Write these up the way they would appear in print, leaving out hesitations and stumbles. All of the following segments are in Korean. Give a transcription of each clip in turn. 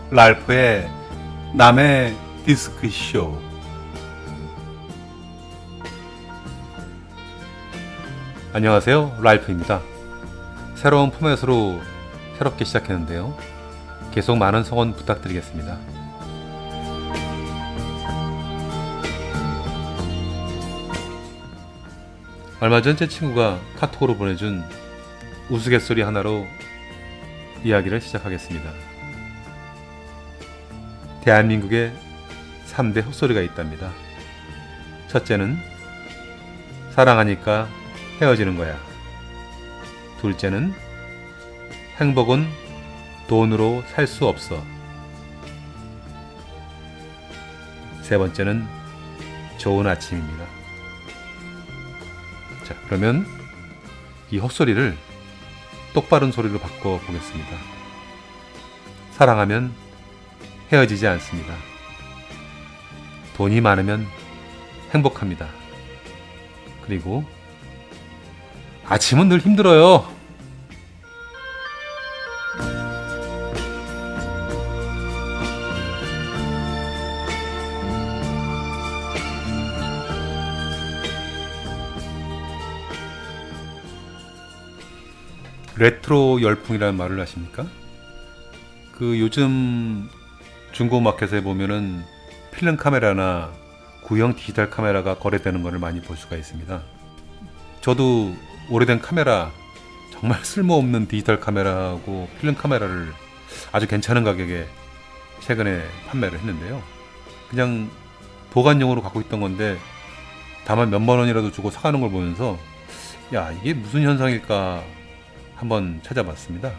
랄프의 남의 디스크쇼. 안녕하세요, 랄프입니다. 새로운 포맷으로 새롭게 시작했는데요, 계속 많은 성원 부탁드리겠습니다. 얼마 전 제 친구가 카톡으로 보내준 우스갯소리 하나로 이야기를 시작하겠습니다. 대한민국에 3대 헛소리가 있답니다. 첫째는 사랑하니까 헤어지는 거야. 둘째는 행복은 돈으로 살 수 없어. 세 번째는 좋은 아침입니다. 자, 그러면 이 헛소리를 똑바른 소리로 바꿔 보겠습니다. 사랑하면 헤어지지 않습니다. 돈이 많으면 행복합니다. 그리고 아침은 늘 힘들어요. 레트로 열풍이라는 말을 아십니까? 요즘 중고마켓에 보면은 필름 카메라나 구형 디지털 카메라가 거래되는 것을 많이 볼 수가 있습니다. 저도 오래된 카메라, 정말 쓸모없는 디지털 카메라하고 필름 카메라를 아주 괜찮은 가격에 최근에 판매를 했는데요. 그냥 보관용으로 갖고 있던 건데 다만 몇만 원이라도 주고 사가는 걸 보면서 야, 이게 무슨 현상일까 한번 찾아봤습니다.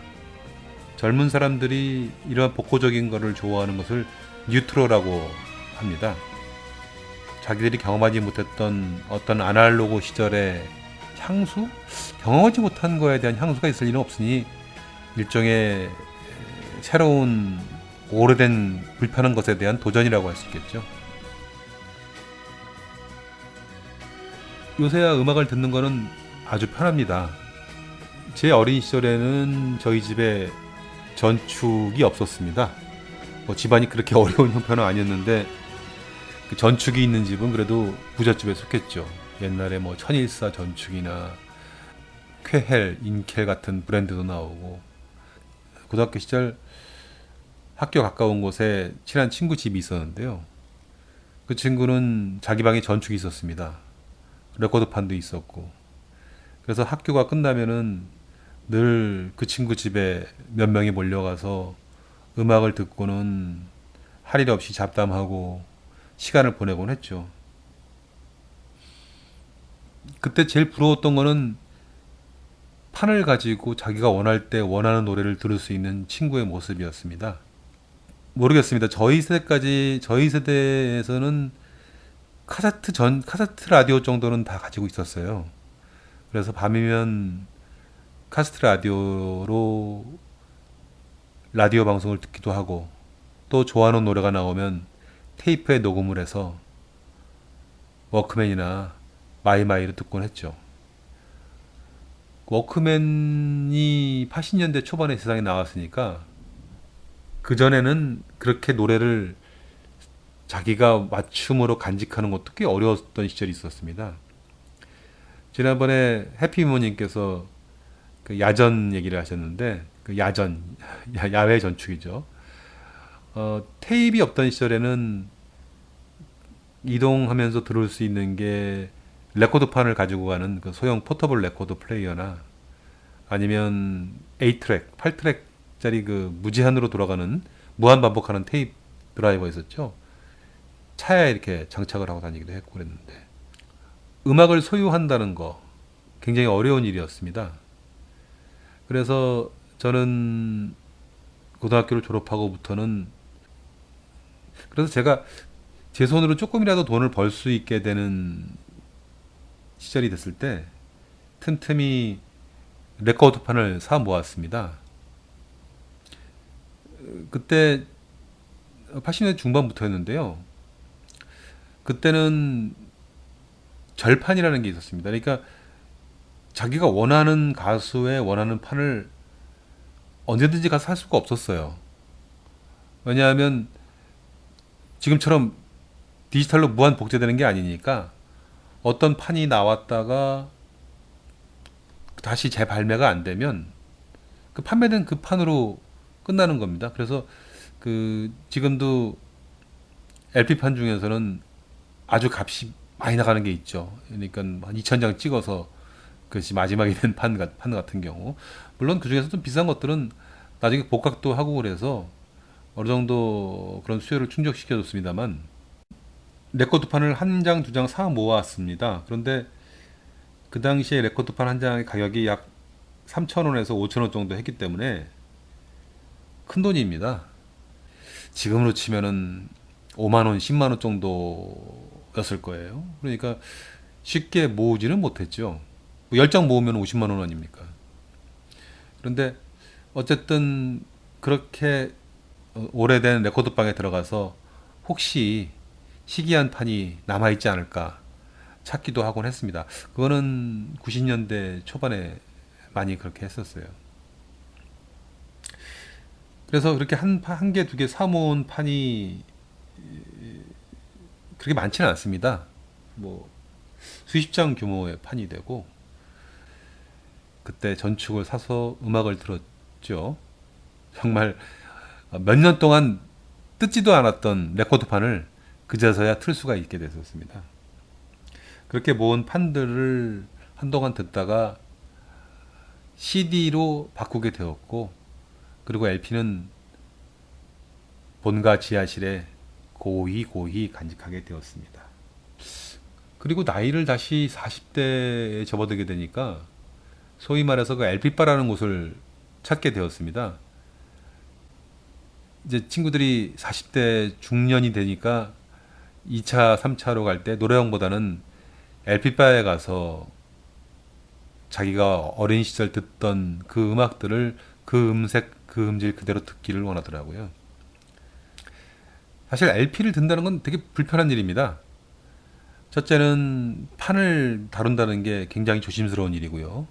젊은 사람들이 이러한 복고적인 것을 좋아하는 것을 뉴트로라고 합니다. 자기들이 경험하지 못했던 어떤 아날로그 시절의 향수? 경험하지 못한 거에 대한 향수가 있을 리는 없으니 일종의 새로운 오래된 불편한 것에 대한 도전이라고 할 수 있겠죠. 요새야 음악을 듣는 거는 아주 편합니다. 제 어린 시절에는 저희 집에 전축이 없었습니다. 집안이 그렇게 어려운 형편은 아니었는데 그 전축이 있는 집은 그래도 부잣집에 속했죠. 옛날에 천일사 전축이나 쾌헬, 인켈 같은 브랜드도 나오고, 고등학교 시절 학교 가까운 곳에 친한 친구 집이 있었는데요. 그 친구는 자기 방에 전축이 있었습니다. 레코드판도 있었고. 그래서 학교가 끝나면은 늘 그 친구 집에 몇 명이 몰려가서 음악을 듣고는 할 일 없이 잡담하고 시간을 보내곤 했죠. 그때 제일 부러웠던 거는 판을 가지고 자기가 원할 때 원하는 노래를 들을 수 있는 친구의 모습이었습니다. 모르겠습니다. 저희 세대에서는 카세트 라디오 정도는 다 가지고 있었어요. 그래서 밤이면 카세트 라디오로 라디오 방송을 듣기도 하고, 또 좋아하는 노래가 나오면 테이프에 녹음을 해서 워크맨이나 마이마이로 듣곤 했죠. 워크맨이 80년대 초반에 세상에 나왔으니까 그전에는 그렇게 노래를 자기가 맞춤으로 간직하는 것도 꽤 어려웠던 시절이 있었습니다. 지난번에 해피모님께서 그 야전 얘기를 하셨는데, 그 야전, 야외 전축이죠. 테이프가 없던 시절에는 이동하면서 들을 수 있는 게 레코드판을 가지고 가는 그 소형 포터블 레코드 플레이어나 아니면 8트랙, 8트랙짜리 그 무제한으로 돌아가는 무한 반복하는 테이프 드라이버 있었죠. 차에 이렇게 장착을 하고 다니기도 했고 그랬는데, 음악을 소유한다는 거 굉장히 어려운 일이었습니다. 그래서 저는 고등학교를 졸업하고부터는, 그래서 제가 제 손으로 조금이라도 돈을 벌 수 있게 되는 시절이 됐을 때 틈틈이 레코드판을 사 모았습니다. 그때 80년대 중반부터였는데요. 그때는 절판이라는 게 있었습니다. 그러니까 자기가 원하는 가수의 원하는 판을 언제든지 가서 살 수가 없었어요. 왜냐하면 지금처럼 디지털로 무한 복제되는 게 아니니까 어떤 판이 나왔다가 다시 재발매가 안 되면 그 판매된 그 판으로 끝나는 겁니다. 그래서 그 지금도 LP판 중에서는 아주 값이 많이 나가는 게 있죠. 그러니까 한 2,000장 찍어서 그것이 마지막이 된 판 같은 경우. 물론 그 중에서 좀 비싼 것들은 나중에 복각도 하고 그래서 어느 정도 그런 수요를 충족시켜줬습니다만, 레코드판을 한 장, 두 장 사 모았습니다. 그런데 그 당시에 레코드판 한 장의 가격이 약 3,000원에서 5,000원 정도 했기 때문에 큰 돈입니다. 지금으로 치면은 5만 원, 10만 원 정도였을 거예요. 그러니까 쉽게 모으지는 못했죠. 10장 모으면 50만 원 아닙니까? 그런데 어쨌든 그렇게 오래된 레코드방에 들어가서 혹시 희귀한 판이 남아있지 않을까 찾기도 하곤 했습니다. 그거는 90년대 초반에 많이 그렇게 했었어요. 그래서 그렇게 한 개, 두 개 사모은 판이 그렇게 많지는 않습니다. 뭐 수십 장 규모의 판이 되고, 그때 전축을 사서 음악을 들었죠. 정말 몇 년 동안 뜯지도 않았던 레코드판을 그제서야 틀 수가 있게 됐었습니다. 그렇게 모은 판들을 한동안 듣다가 CD로 바꾸게 되었고, 그리고 LP는 본가 지하실에 고이 간직하게 되었습니다. 그리고 나이를 다시 40대에 접어들게 되니까 소위 말해서 그 LP바라는 곳을 찾게 되었습니다. 이제 친구들이 40대 중년이 되니까 2차, 3차로 갈 때 노래방보다는 LP바에 가서 자기가 어린 시절 듣던 그 음악들을 그 음색, 그 음질 그대로 듣기를 원하더라고요. 사실 LP를 든다는 건 되게 불편한 일입니다. 첫째는 판을 다룬다는 게 굉장히 조심스러운 일이고요.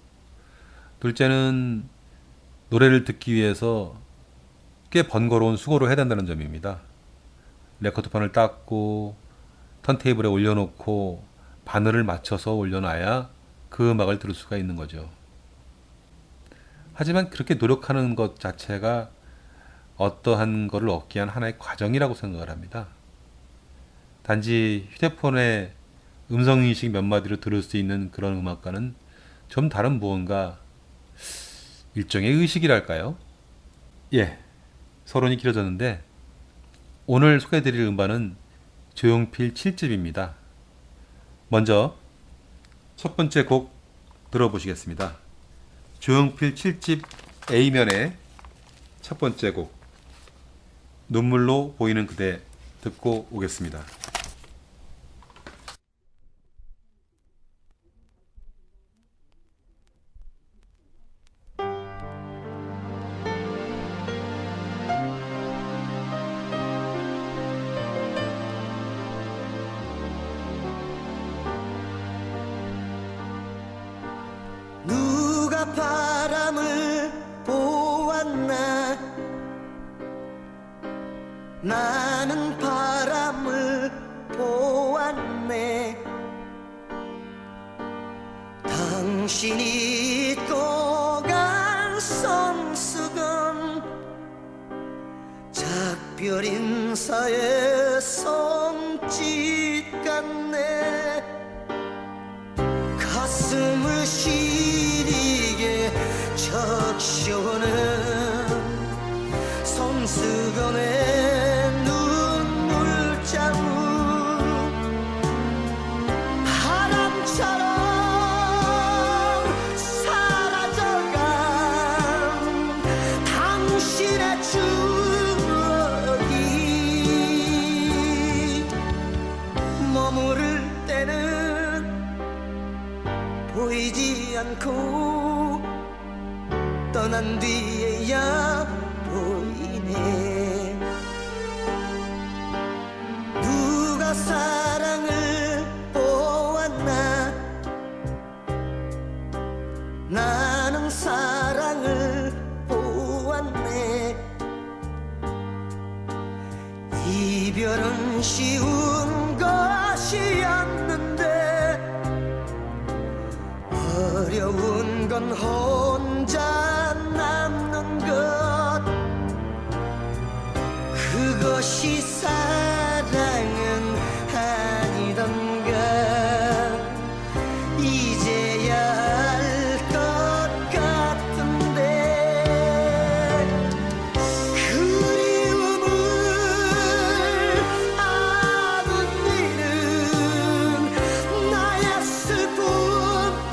둘째는 노래를 듣기 위해서 꽤 번거로운 수고를 해야 된다는 점입니다. 레코드판을 닦고 턴테이블에 올려놓고 바늘을 맞춰서 올려놔야 그 음악을 들을 수가 있는 거죠. 하지만 그렇게 노력하는 것 자체가 어떠한 것을 얻기 위한 하나의 과정이라고 생각을 합니다. 단지 휴대폰에 음성인식 몇 마디로 들을 수 있는 그런 음악과는 좀 다른 무언가, 일종의 의식이랄까요? 예, 서론이 길어졌는데 오늘 소개해드릴 음반은 조용필 7집입니다. 먼저 첫 번째 곡 들어보시겠습니다. 조용필 7집 A면의 첫 번째 곡 눈물로 보이는 그대 듣고 오겠습니다. 누가 바람을 보았나 나는 바람을 보았네 당신이 잊고 간 손수건 작별 인사의 손짓 같네 가슴을 시리게 적셔오는 손수건의 눈물자국 바람처럼 사라져간 당신의 추억이 머무를 때는 보이지 않고 떠난 뒤에야 보이네 누가 사랑을 보았나 나는 사랑을 보았네 참 쉬운 것이었는데 어려운 건 혼자 남는 것 그것이 사랑은 아니던가 이제야 알 것 같은데 그리움을 아는 이는 나였을 뿐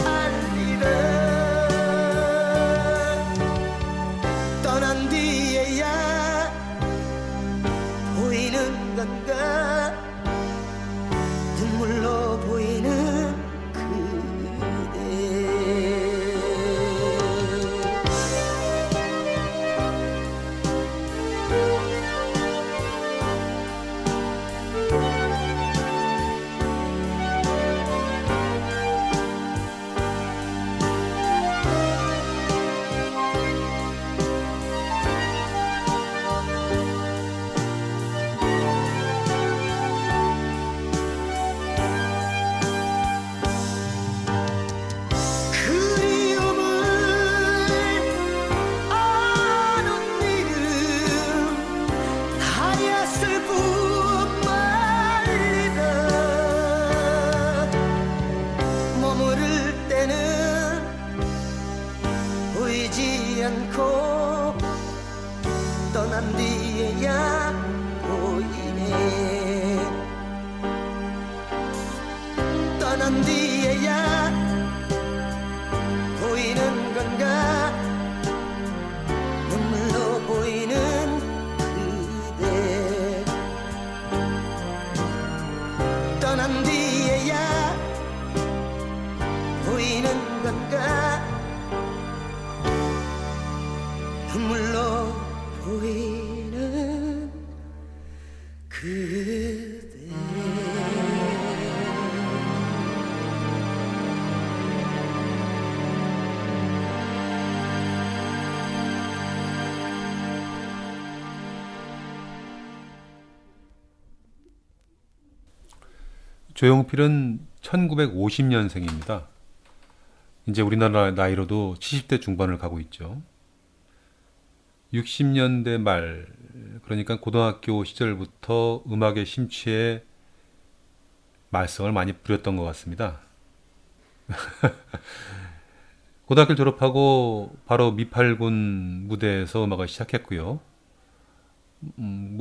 알리라 떠난 뒤에야 보이는 건가 눈물로 보이는 그대 그리움을 아는 이름 나였을 뿐 말이다 머무를 때는 보이지 않고 떠난 뒤에야 보이네 떠난 뒤에야 보이는 건가 눈물로 보이는 그대 떠난 뒤에야 보이는 건가 눈물로 보이는 그대 조용필은 1950년생입니다. 이제 우리나라 나이로도 70대 중반을 가고 있죠. 60년대 말, 그러니까 고등학교 시절부터 음악에 심취해 말썽을 많이 부렸던 것 같습니다. 고등학교를 졸업하고 바로 미팔군 무대에서 음악을 시작했고요.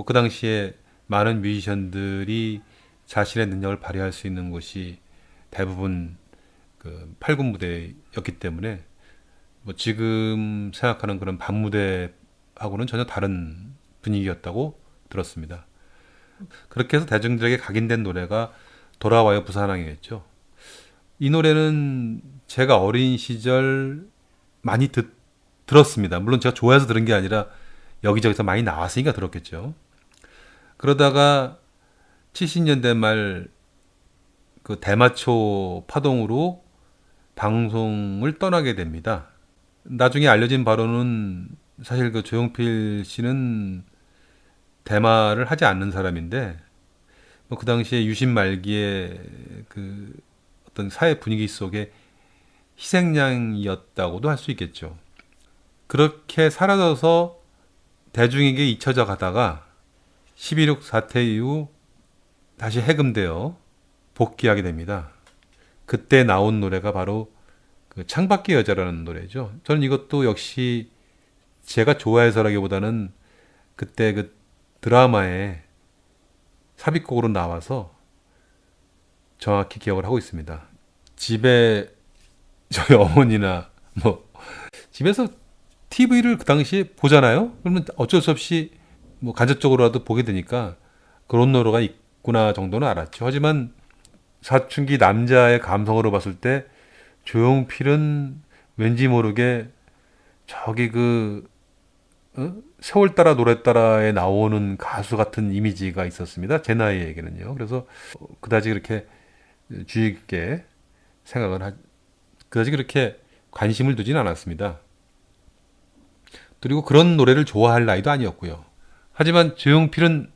그 당시에 많은 뮤지션들이 자신의 능력을 발휘할 수 있는 곳이 대부분 그 팔군 무대였기 때문에 지금 생각하는 그런 밤무대하고는 전혀 다른 분위기였다고 들었습니다. 그렇게 해서 대중들에게 각인된 노래가 돌아와요 부산항이었죠. 이 노래는 제가 어린 시절 많이 들었습니다. 물론 제가 좋아해서 들은 게 아니라 여기저기서 많이 나왔으니까 들었겠죠. 그러다가 70년대 말 그 대마초 파동으로 방송을 떠나게 됩니다. 나중에 알려진 바로는 사실 그 조용필 씨는 대마를 하지 않는 사람인데 그 당시에 유신 말기에 그 어떤 사회 분위기 속에 희생양이었다고도 할 수 있겠죠. 그렇게 사라져서 대중에게 잊혀져 가다가 12.6 사태 이후 다시 해금되어 복귀하게 됩니다. 그때 나온 노래가 바로 그 창밖의 여자라는 노래죠. 저는 이것도 역시 제가 좋아해서라기보다는 그때 그 드라마에 삽입곡으로 나와서 정확히 기억을 하고 있습니다. 집에 저희 어머니나 뭐 집에서 TV를 그 당시에 보잖아요. 그러면 어쩔 수 없이 뭐 간접적으로라도 보게 되니까 그런 노래가 있구나 정도는 알았죠. 하지만 사춘기 남자의 감성으로 봤을 때 조용필은 왠지 모르게 저기 그 세월 따라 노래 따라에 나오는 가수 같은 이미지가 있었습니다. 제 나이에게는요. 그래서 그다지 그렇게 주의 깊게 그다지 그렇게 관심을 두진 않았습니다. 그리고 그런 노래를 좋아할 나이도 아니었고요. 하지만 조용필은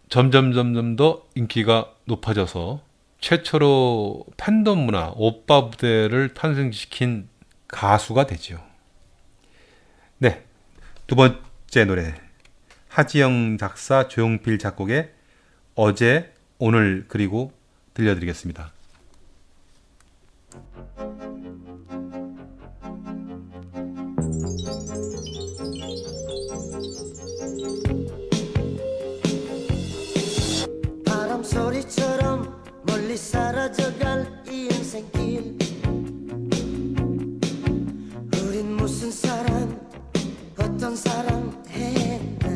점점 더 인기가 높아져서 최초로 팬덤 문화, 오빠 부대를 탄생시킨 가수가 되죠. 네, 두 번째 노래 하지영 작사, 조용필 작곡의 어제, 오늘, 그리고 들려드리겠습니다. 바람 소리처럼 멀리 사라져갈 이 인생길 우린 무슨 사랑 어떤 사랑 했나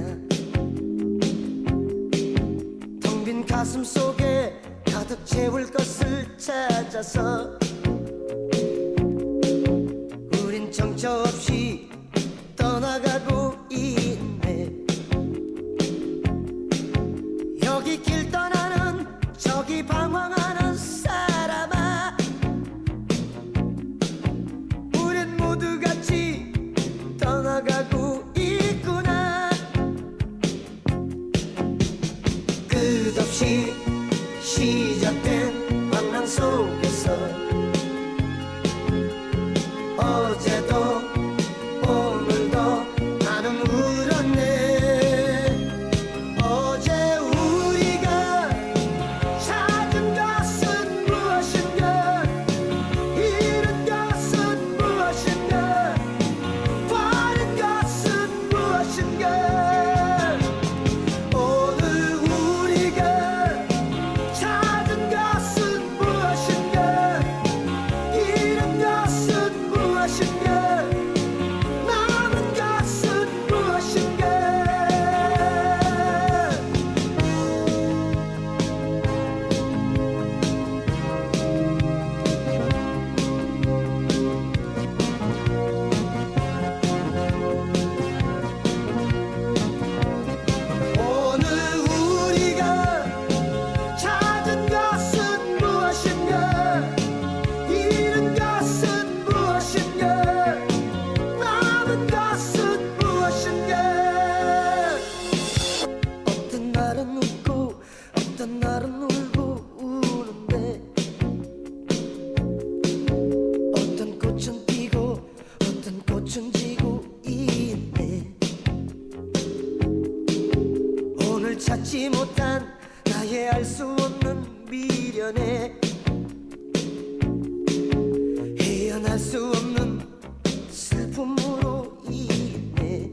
텅 빈 가슴 속에 가득 채울 것을 찾아서 우린 정처 없이 떠나가고 있네 여기 길 떠나는 저기 방황하는 사람아 우린 모두 같이 떠나가고 있구나 끝없이 시작된 방랑 속에서 어제도 오늘도 나는 울었네 어제 우리가 찾은 것은 무엇인가 잃은 것은 무엇인가 버린 것은 무엇인가 오늘 우리가 찾은 것은 무엇인가 잃은 것은 무엇인가 남은 것은 무엇인가 오늘 우리가 찾은 것은 무엇인가 잃은 것은 무엇인가 남은 것은 무엇인가 어떤 날은 웃고 어떤 날은 울고 우는데 어떤 꽃은 피고 어떤 꽃은 지고 있네 오늘 찾지 못한 나의 알 수 없는 미련에 헤어날 수 없는 슬픔으로 인해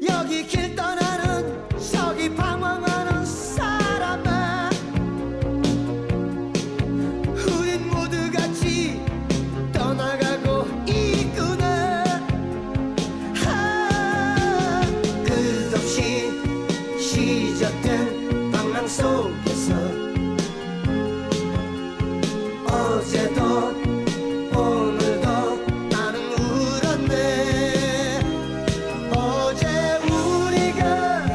여기 길 떠나는 저기 방황하는 사람아 우린 모두 같이 떠나가고 있구나 끝없이 시작된 방랑 속에서 어제도 오늘도 나는 울었네 어제 우리가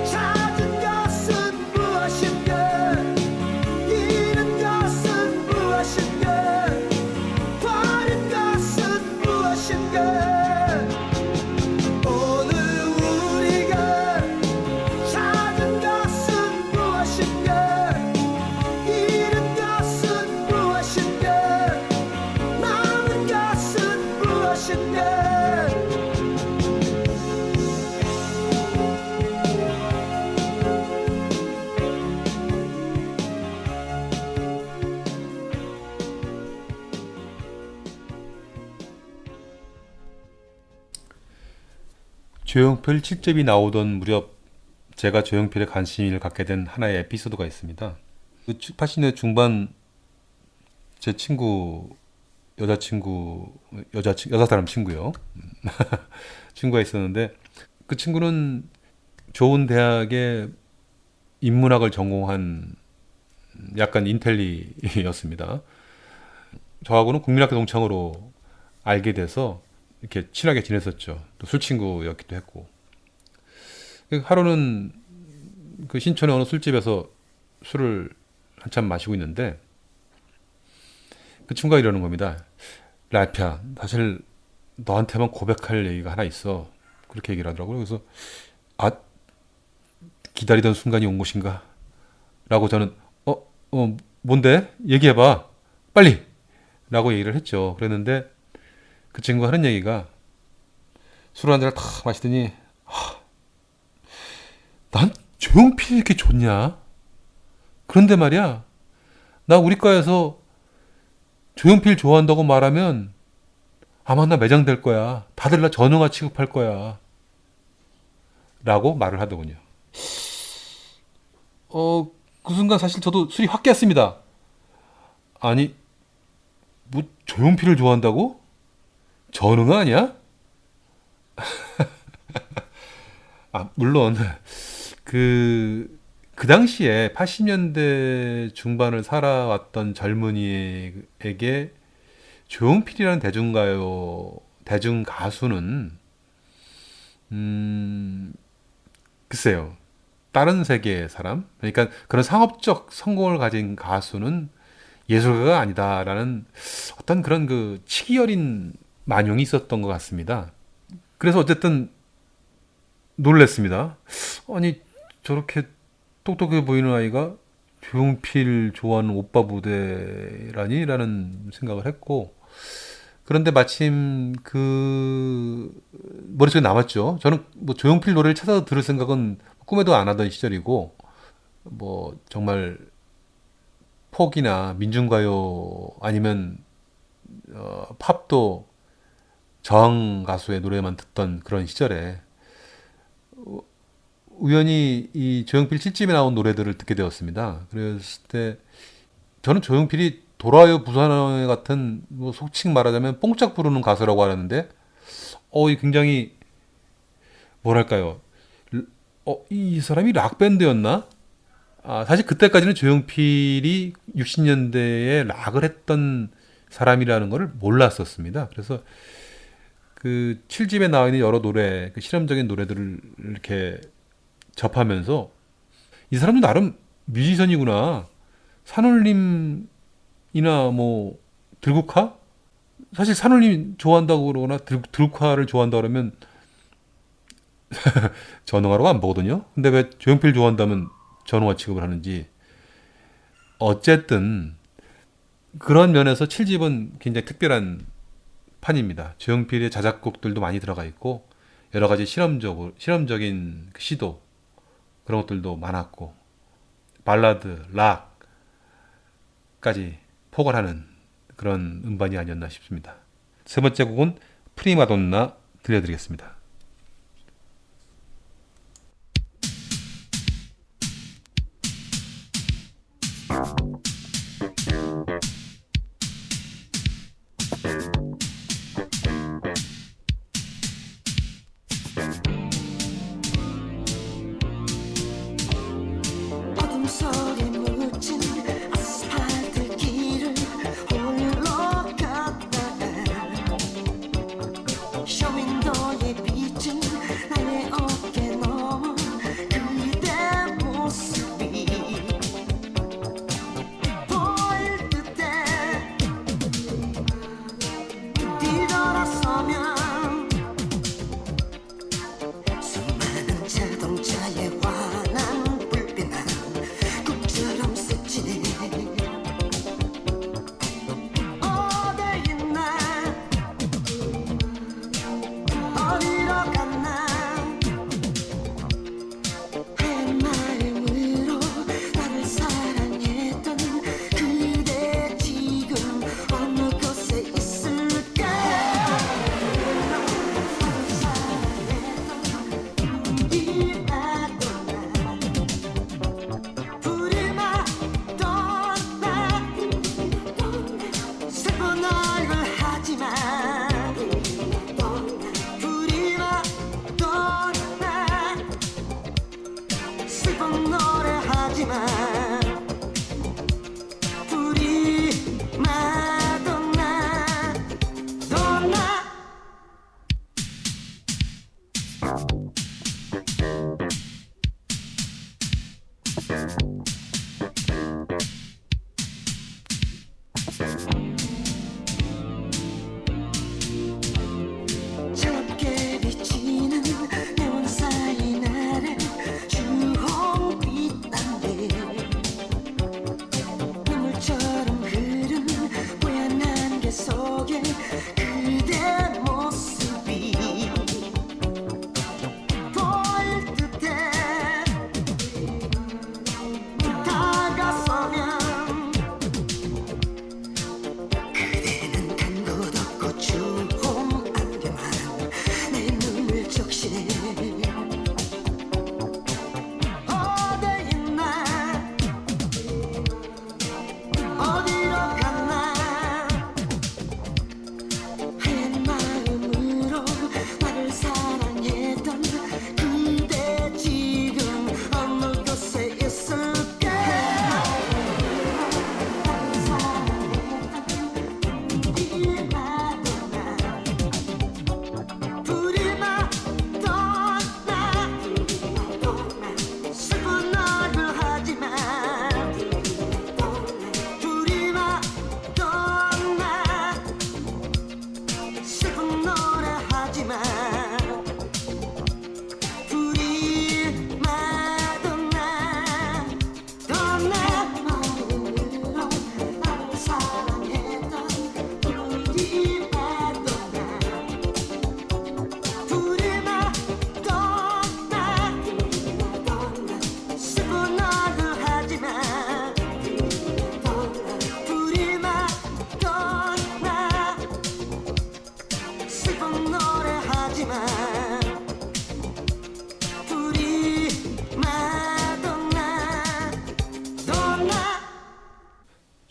찾은 것은 무엇인가 잃은 것은 무엇인가 버린 것은 무엇인가 오늘 우리가 찾은 것은 무엇인가 잃은 것은 무엇인가 남은 것은 무엇인가 조용필 7집이 나오던 무렵 제가 조용필에 관심을 갖게 된 하나의 에피소드가 있습니다. 그 80년대 중반 제 친구 여자 사람 친구요. 친구가 있었는데 그 친구는 좋은 대학에 인문학을 전공한 약간 인텔리였습니다. 저하고는 국민학교 동창으로 알게 돼서 이렇게 친하게 지냈었죠. 또 술친구였기도 했고. 하루는 그 신촌의 어느 술집에서 술을 한참 마시고 있는데 그 친구가 이러는 겁니다. 라이프야, 사실 너한테만 고백할 얘기가 하나 있어. 그렇게 얘기를 하더라고요. 그래서 기다리던 순간이 온 것인가? 라고 저는 뭔데? 얘기해봐. 빨리! 라고 얘기를 했죠. 그랬는데 그 친구가 하는 얘기가 술 한 잔을 탁 마시더니 난 조용필이 이렇게 좋냐? 그런데 말이야, 나 우리 과에서 조용필 좋아한다고 말하면 아마 나 매장될 거야. 다들 나 전응아 취급할 거야. 라고 말을 하더군요. 그 순간 사실 저도 술이 확 깼습니다. 아니, 뭐 조용필을 좋아한다고? 전응아 아니야? 물론 그 당시에 80년대 중반을 살아왔던 젊은이에게 조용필이라는 대중 가수는 글쎄요, 다른 세계의 사람, 그러니까 그런 상업적 성공을 가진 가수는 예술가가 아니다라는 어떤 그런 그 치기 어린 만용이 있었던 것 같습니다. 그래서 어쨌든 놀랬습니다. 아니, 저렇게 똑똑해 보이는 아이가 조용필 좋아하는 오빠 부대라니? 라는 생각을 했고, 그런데 마침 그 머릿속에 남았죠. 저는 뭐 조용필 노래를 찾아 들을 생각은 꿈에도 안 하던 시절이고, 뭐 정말 폭이나 민중가요 아니면 팝도 저항 가수의 노래만 듣던 그런 시절에 우연히 이 조용필 7집에 나온 노래들을 듣게 되었습니다. 그랬을 때 저는 조용필이 돌아요 부산에 같은, 뭐 속칭 말하자면 뽕짝 부르는 가수라고 하는데, 이 굉장히 뭐랄까요, 이 사람이 락 밴드였나? 사실 그때까지는 조용필이 60년대에 락을 했던 사람이라는 것을 몰랐었습니다. 그래서 그 7집에 나와 있는 여러 노래, 그 실험적인 노래들을 이렇게 접하면서 이 사람도 나름 뮤지션이구나. 산울림이나 뭐 들국화? 사실 산울림 좋아한다고 그러거나 들국화를 좋아한다 그러면 전응화라고 안 보거든요. 근데 왜 조용필 좋아한다면 전응화 취급을 하는지. 어쨌든 그런 면에서 7집은 굉장히 특별한 판입니다. 조용필의 자작곡들도 많이 들어가 있고 여러 가지 실험적인 그 시도, 그런 것들도 많았고, 발라드, 락까지 포괄하는 그런 음반이 아니었나 싶습니다. 세 번째 곡은 프리마돈나 들려드리겠습니다. 어둠 속에 묻힌 아스팔트 길을 홀로 걷다가 쇼윈도에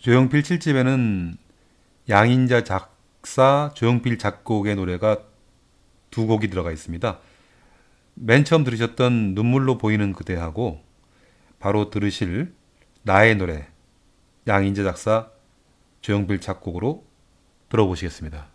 조용필 7집에는 양인자 작사, 조용필 작곡의 노래가 두 곡이 들어가 있습니다. 맨 처음 들으셨던 눈물로 보이는 그대하고 바로 들으실 나의 노래, 양인자 작사, 조용필 작곡으로 들어보시겠습니다.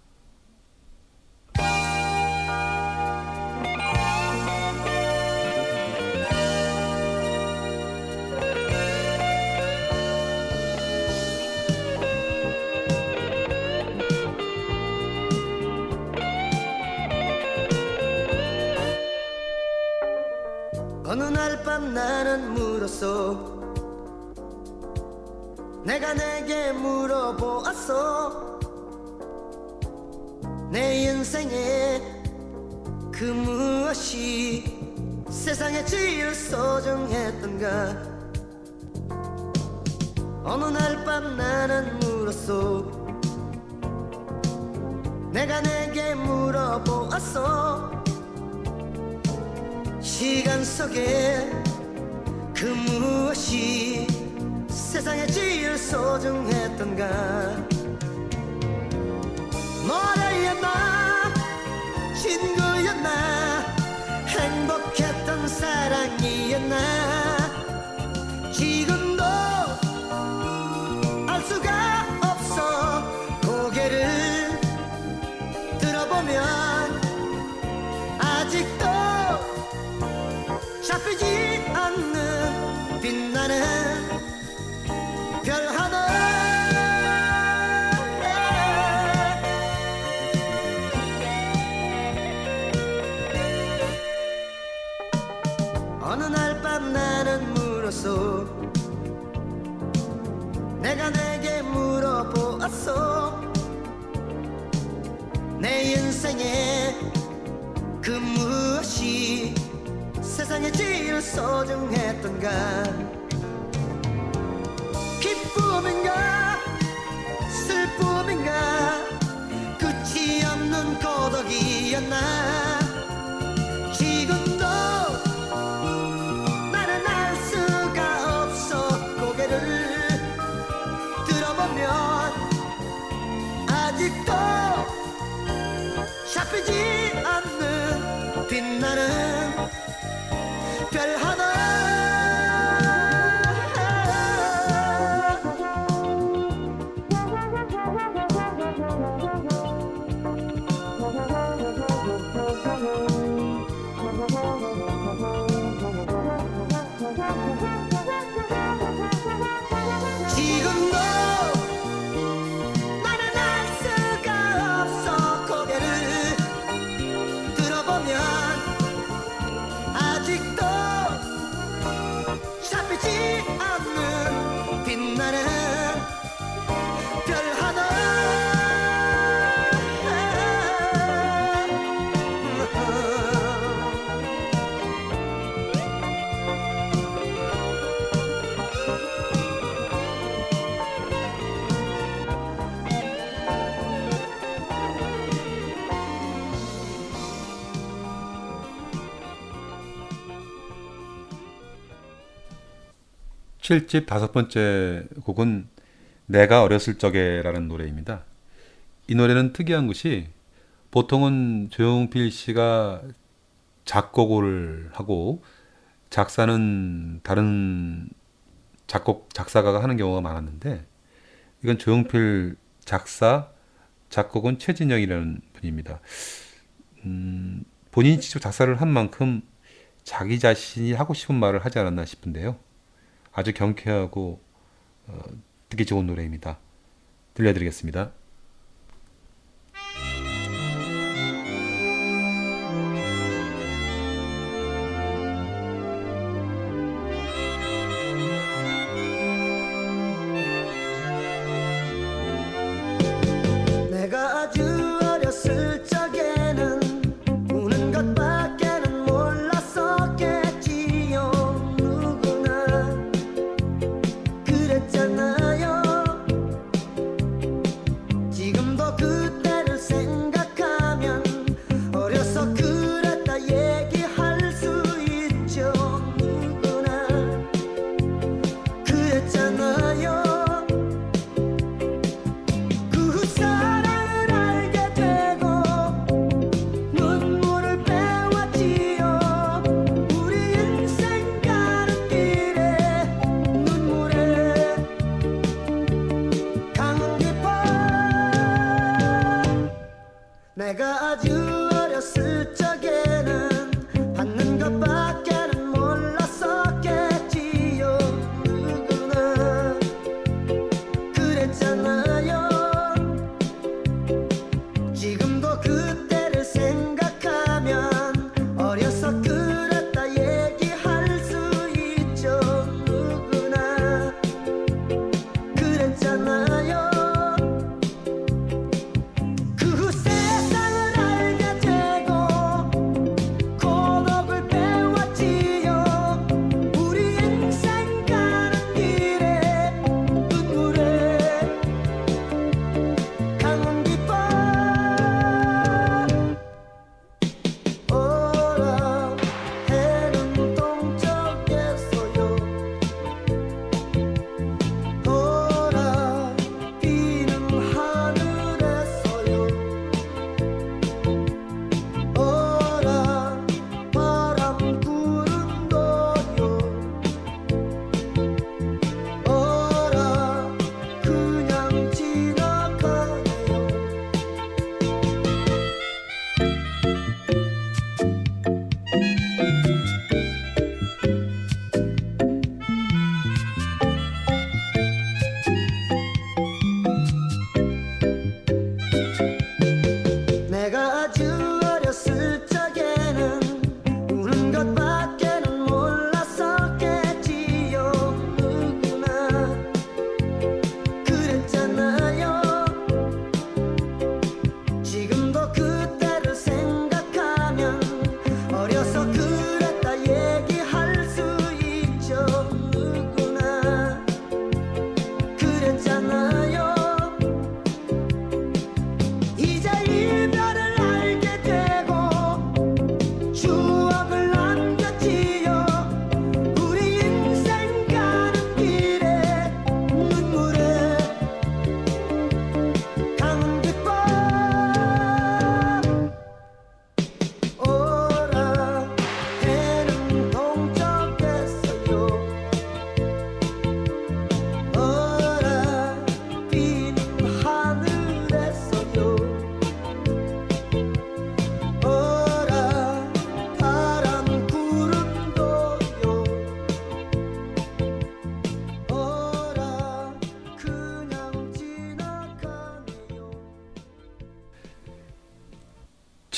어느 날 밤 나는 물었어. 내가 내게 물어보았어. 내 인생에 그 무엇이 세상에 제일 소중했던가. 어느 날 밤 나는 물었어. 내가 내게 물어보았어. 시간 속에 그 무엇이 세상에 제일 소중했던가. 노래였나 친구였나 행복했던 사랑이었나. 지금도 알 수가 없어. 고개를 들어보면 아직도 잡히지 않는 빛나는 별 하나. 어느 날 밤 나는 물었어. 내가 내게 물어보았어. 내 인생에 그 무엇이 세상에 제일 소중했던가. 기쁨인가 슬픔인가 끝이 없는 고독이었나. 지금도 나는 알 수가 없어. 고개를 들어보면 아직도 잡히지 않는 빛나는 별 하나. 지금도 나는 알 수가 없어. 고개를 들어보면 아직도 잡히지 않는 빛나는 별 하나. 칠집 다섯 번째 곡은 내가 어렸을 적에라는 노래입니다. 이 노래는 특이한 것이 보통은 조용필 씨가 작곡을 하고 작사는 다른 작사가가 하는 경우가 많았는데, 이건 조용필 작사, 작곡은 최진영이라는 분입니다. 본인이 직접 작사를 한 만큼 자기 자신이 하고 싶은 말을 하지 않았나 싶은데요. 아주 경쾌하고 듣기 좋은 노래입니다. 들려드리겠습니다. 내가 아주 어렸을 적에는 우는 것밖에는 몰랐었겠지요. 누구나 그랬잖아요.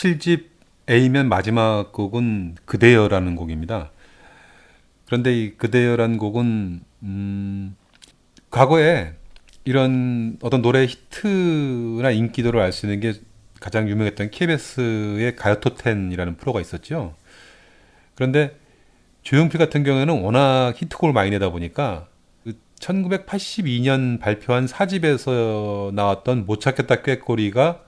7집 A면 마지막 곡은 그대여라는 곡입니다. 그런데 이 그대여라는 곡은 과거에 이런 어떤 노래 히트나 인기도를 알 수 있는 게 가장 유명했던 KBS의 가요톱10이라는 프로가 있었죠. 그런데 조용필 같은 경우에는 워낙 히트곡을 많이 내다 보니까 1982년 발표한 4집에서 나왔던 못 찾겠다 꾀꼬리가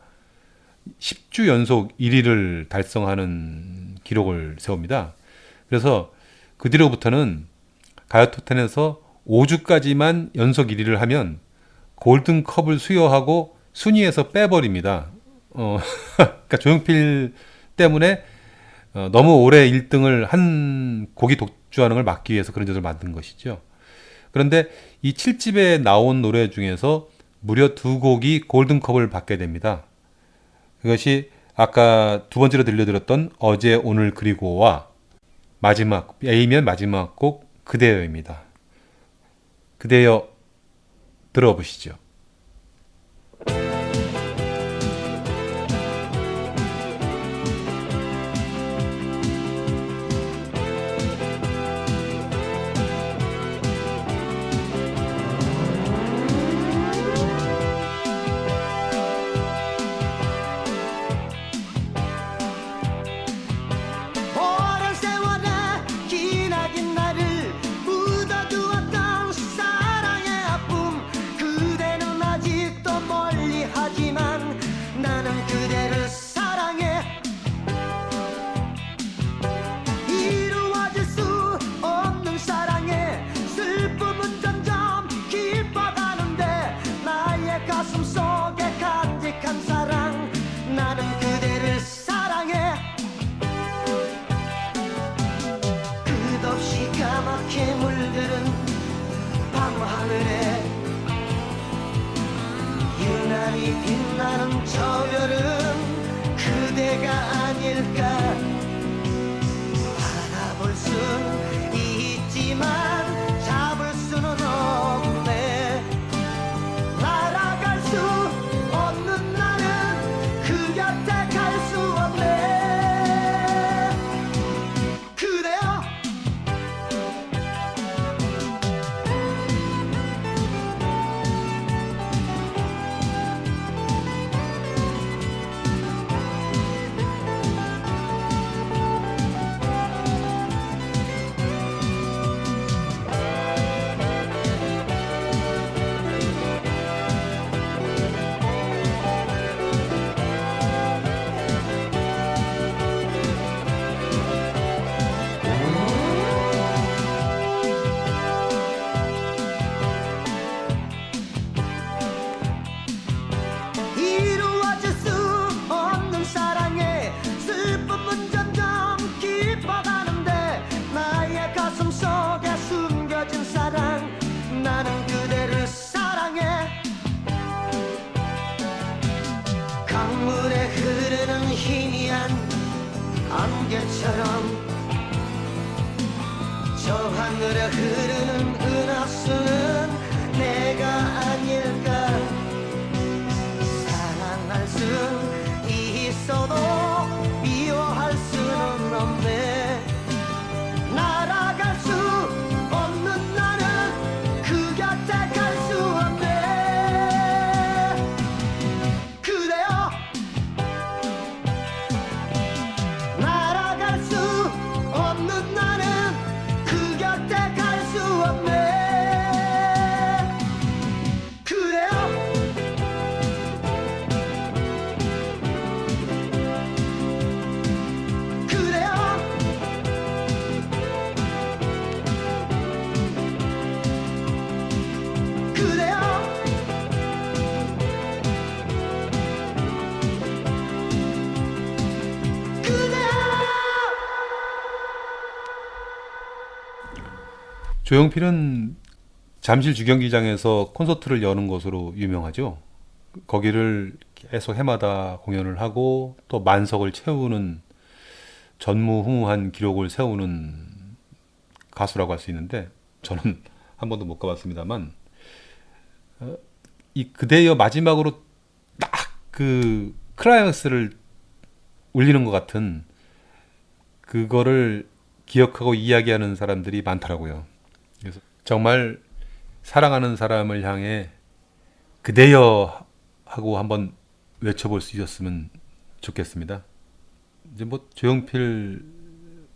10주 연속 1위를 달성하는 기록을 세웁니다. 그래서 그 뒤로부터는 가요톱10에서 5주까지만 연속 1위를 하면 골든컵을 수여하고 순위에서 빼버립니다. 그러니까 조용필 때문에 너무 오래 1등을 한 곡이 독주하는 걸 막기 위해서 그런 제도를 만든 것이죠. 그런데 이 7집에 나온 노래 중에서 무려 2곡이 골든컵을 받게 됩니다. 그것이 아까 두 번째로 들려드렸던 어제 오늘 그리고와 마지막 A면 마지막 곡 그대여입니다. 그대여 들어보시죠. 오랜 세월에 기나긴 나를 묻어두었던 사랑의 아픔 그대는 아직도 멀리하지만 나는 그대를 사랑해 이루어질 수 없는 사랑에 슬픔은 점점 깊어가는데 나의 가슴 속에 간직한 사랑 나는 그대를 사랑해 끝없이 까맣게 물들은 밤하늘에 유난히 빛나는 저 별은 그대가 아닐까 바라볼 순 있지만 잡을 수는 없네 날아갈 수 없는 나는 그 곁에 갈 수 없네 그대여 이루어질 수 없는 사랑에 슬픔은 점점 깊어가는데 나의 가슴 속에 숨겨진 사랑 나는 그대를 사랑해 강물에 흐르는 희미한 안개처럼 저 하늘에 흐르는 은하수는 내가 아닐까 사랑할 순 있어도 미워할 수는 없네 날아갈 수 없는 나는 그 곁에 갈 수 없네 그대여 날아갈 수 없는 나는 그 곁에 갈 수 없네 그대여 그대여 그대여 조용필은 잠실 주경기장에서 콘서트를 여는 것으로 유명하죠. 거기를 계속 해마다 공연을 하고 또 만석을 채우는 전무후무한 기록을 세우는 가수라고 할 수 있는데 저는 한 번도 못 가봤습니다만 이 그대여 마지막으로 딱 그 클라이맥스를 울리는 것 같은 그거를 기억하고 이야기하는 사람들이 많더라고요. 그래서 정말 사랑하는 사람을 향해 그대여 하고 한번 외쳐볼 수 있었으면 좋겠습니다. 이제 뭐 조용필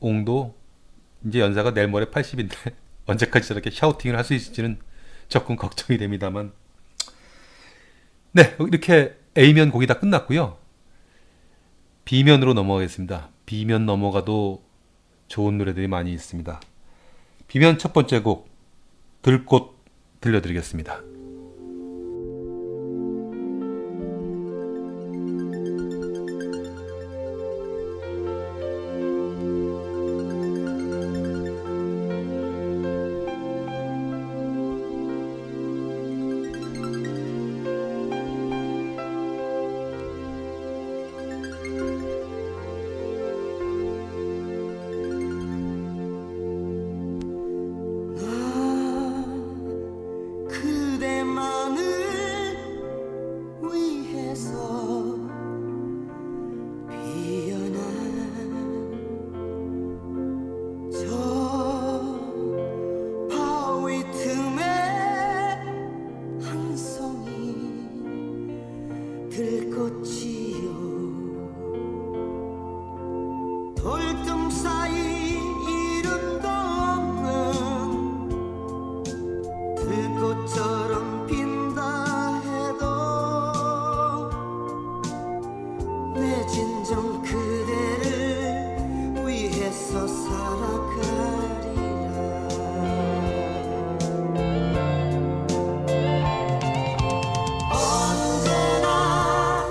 옹도 이제 연사가 내일 모레 80인데 언제까지 저렇게 샤우팅을 할 수 있을지는 조금 걱정이 됩니다만, 네, 이렇게 A면 곡이 다 끝났고요. B면으로 넘어가겠습니다. B면 넘어가도 좋은 노래들이 많이 있습니다. B면 첫 번째 곡 들꽃 들려드리겠습니다. 그대만을 위해서 피어난 저 바위 틈에 한 송이 들꽃이요 돌틈 사이 이름도 없는 들꽃처럼 핀다 해도 내 진정 그대를 위해서 살아가리라. 언제나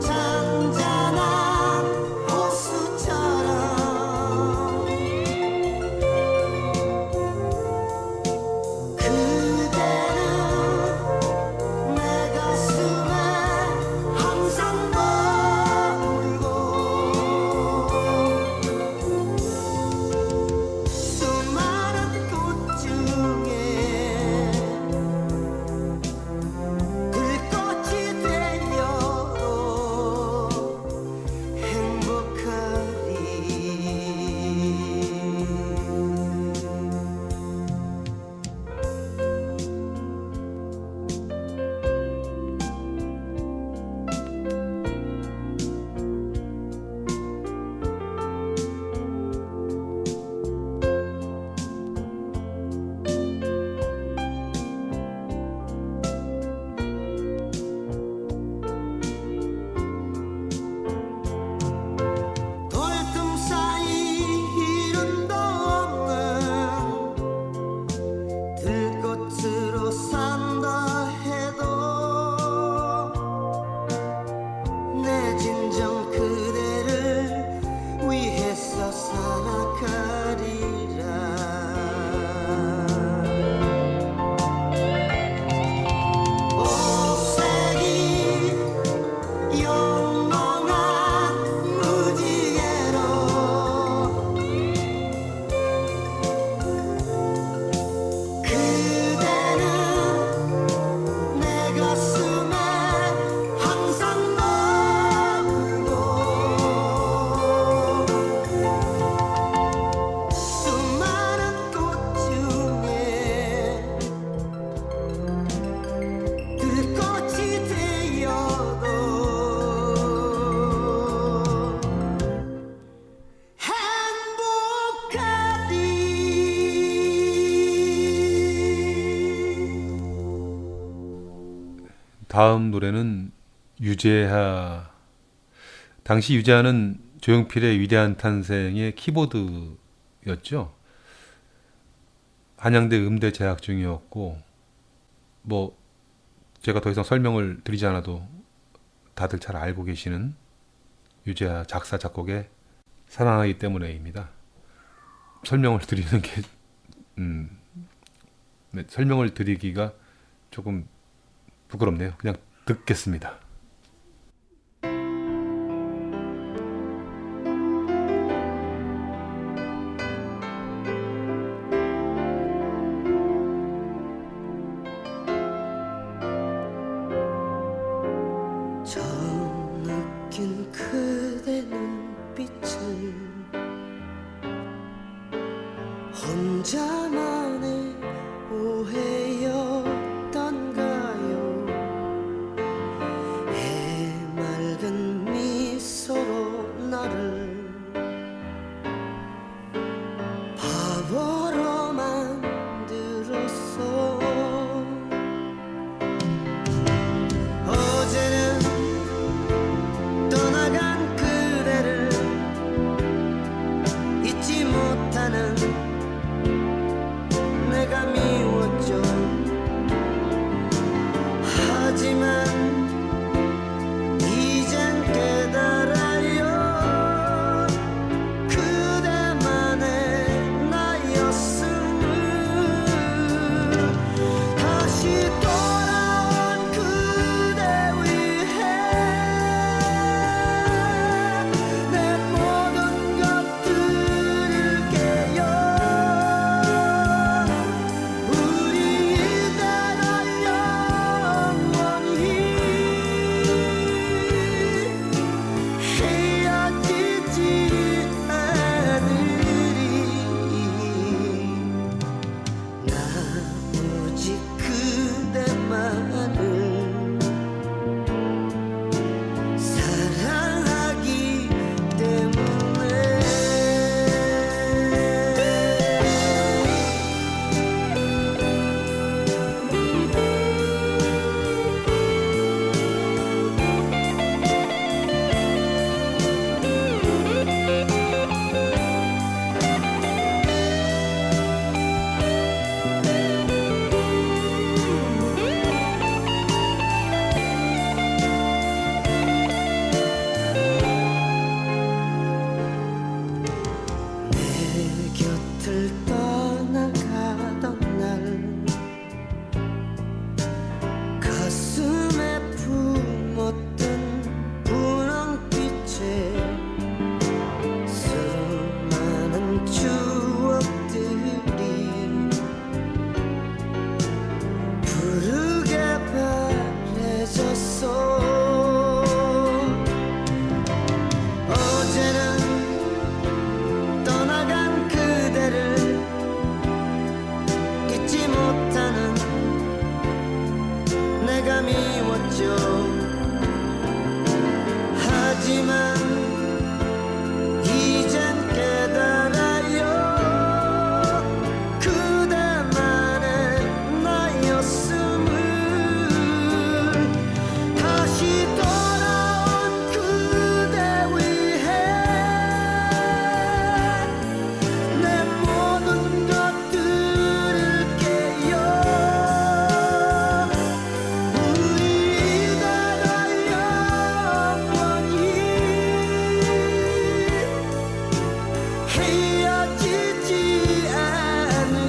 잔잔한 호수처럼 그대는 내 가슴에 항상 머물고 수많은 꽃 중에 들꽃이 되어도 행복하리. 돌틈 사이 이름도 없는 들꽃으로 산다 해도 내 진정 그대를 위해서 살아가리라. 옥색이 영롱한 무지개로 그대는 내 가슴에 항상 머물고 수많은 꽃 중에 들꽃이 되어도 행복하리. 다음 노래는 유재하. 당시 유재하는 조용필의 위대한 탄생의 키보드였죠. 한양대 음대 재학 중이었고, 뭐 제가 더 이상 설명을 드리지 않아도 다들 잘 알고 계시는 유재하 작사 작곡의 사랑하기 때문에입니다. 설명을 드리는 게 네, 설명을 드리기가 조금 부끄럽네요. 그냥 듣겠습니다. 처음 느낀 그대 혼자만의 오해였던가요. 해맑은 미소로 나를 바보로 만들었어. 어제는 떠나간 그대를 잊지 못하는 내가 미웠죠. 하지만 이젠 깨달아요. 그대만의 나였음을. 다시 돌아온 그대 위해 내 모든 것들을 깨요. 우리 이대로 영원히 헤어지지 않으리. 나 오직 그대만을 사랑하기 때문에. 내 곁을 떠나가던 날 가슴에 품었던 분홍빛에 수많은 추억들이 푸르게 바래졌어. 어제는 떠나간 그대를 잊지 못하는 내가 미웠죠. 하지만 이젠 깨달아요. 그대만의 나였음을. 다시 돌아온 그대 위해 내 모든 것들을 깨요. 우리 이대로 영원히 헤어지지 않으리.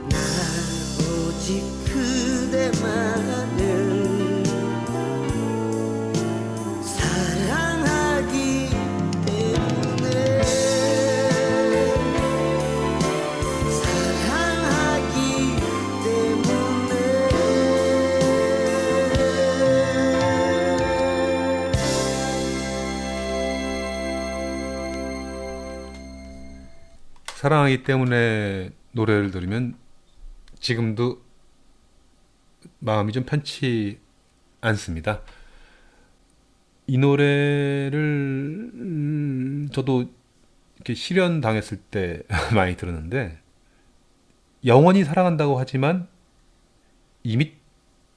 나 오직 그대만을 사랑하기 때문에. 사랑하기 때문에. 사랑하기 때문에 노래를 들으면 지금도 마음이 좀 편치 않습니다. 이 노래를 저도 이렇게 실연 당했을 때 많이 들었는데, 영원히 사랑한다고 하지만 이미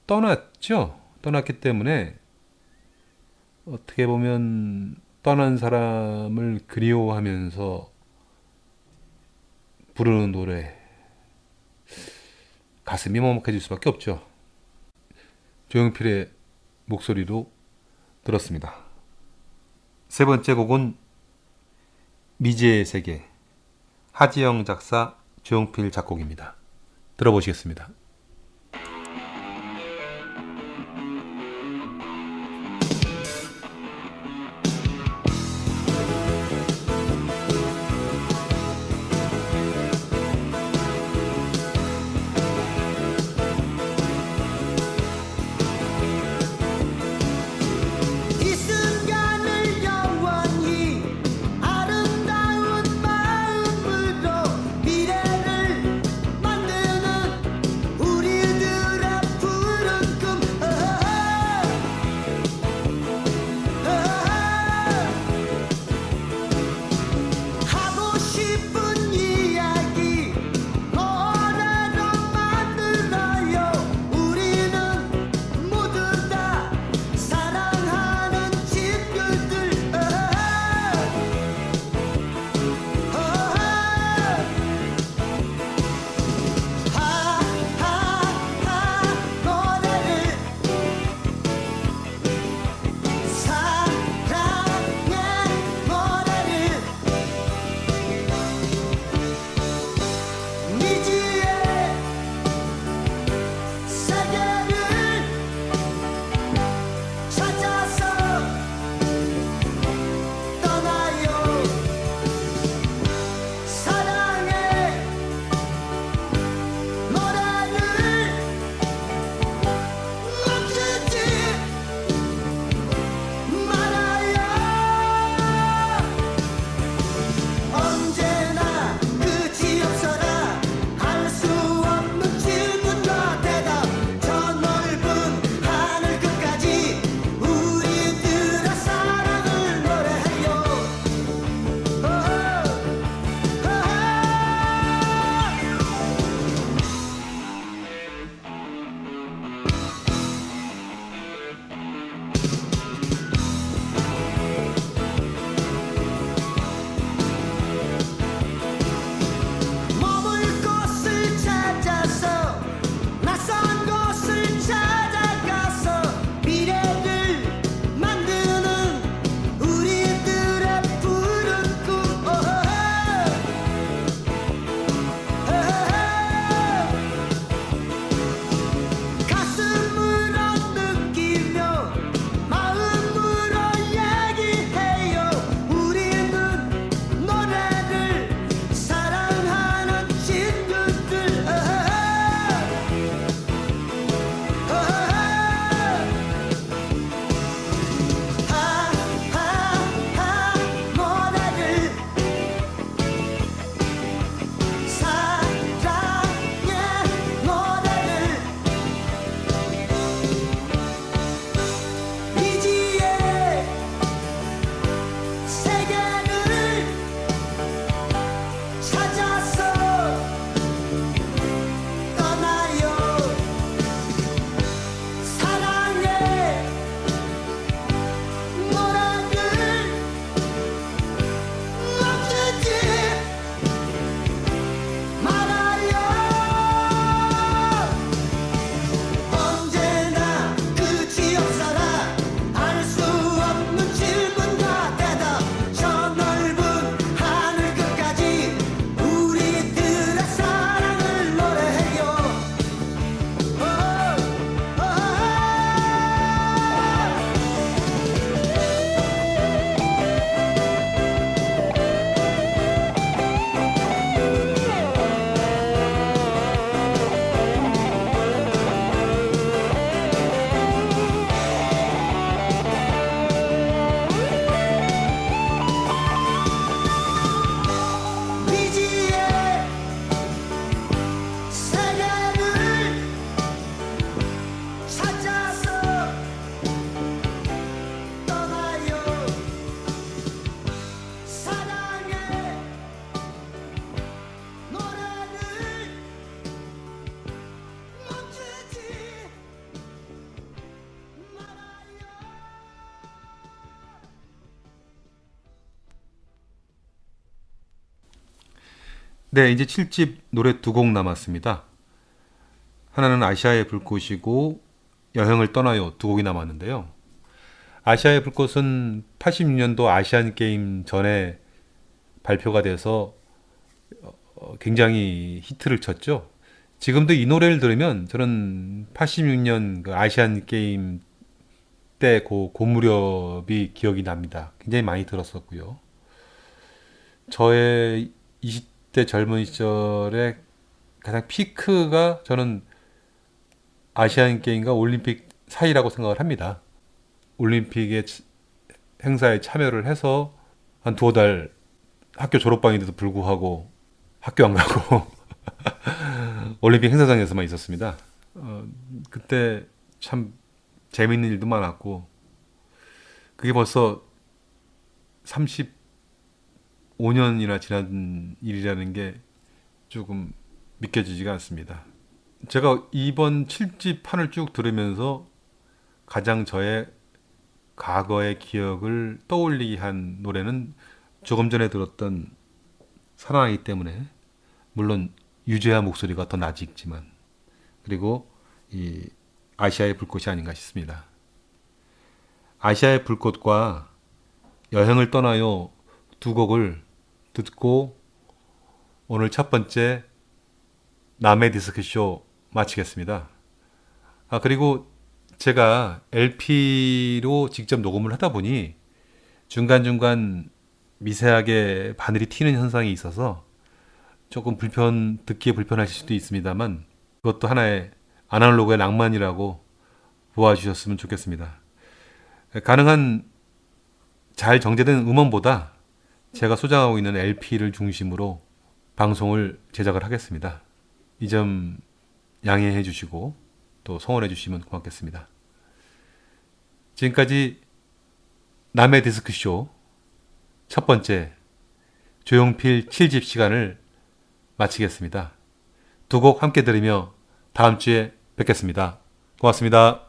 떠났죠. 떠났기 때문에 어떻게 보면 떠난 사람을 그리워하면서 부르는 노래, 가슴이 먹먹해질 수밖에 없죠. 조용필의 목소리로 들었습니다. 세 번째 곡은 미지의 세계, 하지영 작사, 조용필 작곡입니다. 들어보시겠습니다. 이 순간을 영원히 아름다운 네, 이제 7집 노래 두 곡 남았습니다. 하나는 아시아의 불꽃이고 여행을 떠나요 두 곡이 남았는데요. 아시아의 불꽃은 86년도 아시안 게임 전에 발표가 돼서 굉장히 히트를 쳤죠. 지금도 이 노래를 들으면 저는 86년 그 아시안 게임 때 그 무렵이 기억이 납니다. 굉장히 많이 들었었고요. 저의 20대 젊은 시절에 가장 피크가 저는 아시안 게임과 올림픽 사이라고 생각을 합니다. 올림픽의 행사에 참여를 해서 한 두어 달 학교 졸업반인데도 불구하고 학교 안 가고 올림픽 행사장에서만 있었습니다. 그때 참 재밌는 일도 많았고 그게 벌써 35년이나 지난 일이라는 게 조금 믿겨지지가 않습니다. 제가 이번 7집 판을 쭉 들으면서 가장 저의 과거의 기억을 떠올리게 한 노래는 조금 전에 들었던 사랑하기 때문에, 물론 유재하 목소리가 더 낯익지만, 그리고 이 아시아의 불꽃이 아닌가 싶습니다. 아시아의 불꽃과 여행을 떠나요 두 곡을 듣고 오늘 첫 번째 남의 디스크쇼 마치겠습니다. 그리고 제가 LP로 직접 녹음을 하다 보니 중간중간 미세하게 바늘이 튀는 현상이 있어서 조금 듣기에 불편하실 수도 있습니다만 그것도 하나의 아날로그의 낭만이라고 보아주셨으면 좋겠습니다. 가능한 잘 정제된 음원보다 제가 소장하고 있는 LP를 중심으로 방송을 제작을 하겠습니다. 이 점 양해해 주시고 또 성원해 주시면 고맙겠습니다. 지금까지 남의 디스크쇼 첫 번째 조용필 7집 시간을 마치겠습니다. 두 곡 함께 들으며 다음 주에 뵙겠습니다. 고맙습니다.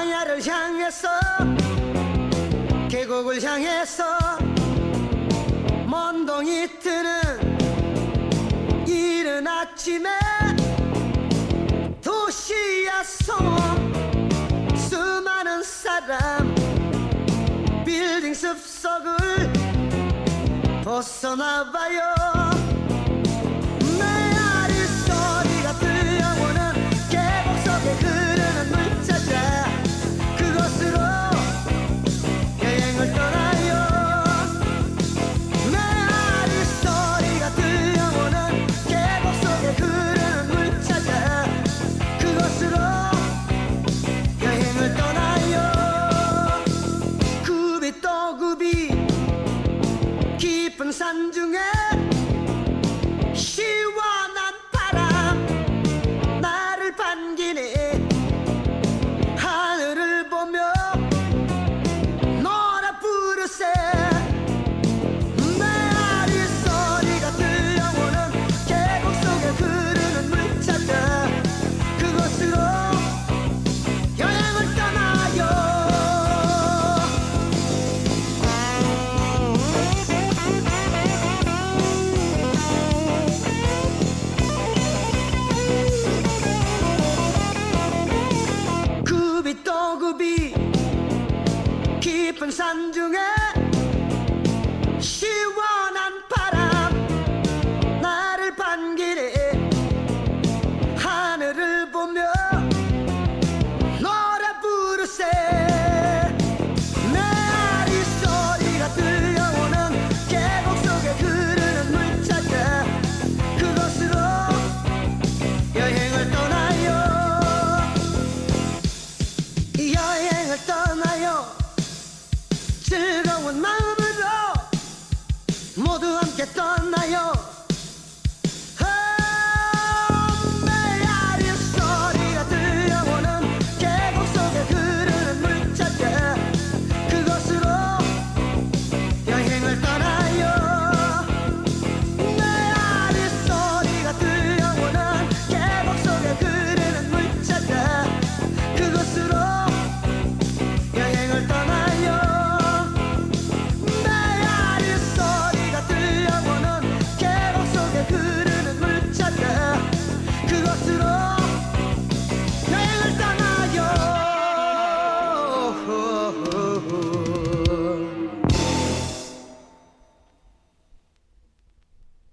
광야를 향해서 계곡을 향해서 먼동이 트는 이른 아침에 도시야 소음 수많은 사람 빌딩 습속을 벗어나봐요. 메아리 소리가 들려오는 계곡 속에 흐르는 물 찾아 그곳으로 여행을 떠나요. 메아리 소리가 들려오는 계곡 속에 흐르는 물 찾아 그곳으로 여행을 떠나요. 굽이 또 굽이 깊은 산 중에 시원한 바람 나를 반기네. 하늘을 보며 노래 부르세. 메아리 소리가 들려오는 계곡 속에 흐르는 물 찾아 그곳으로 여행을 떠나요. 굽이 또 굽이 깊은 산 중에 시원한 바람 나를 반기네. 하늘을 보며 노래 부르세. 메아리 소리가 들려오는 계곡 속에 흐르는 물 찾아 그곳으로 여행을 떠나요. 여행을 떠나요. 즐거운 마음으로 모두 함께 떠나요.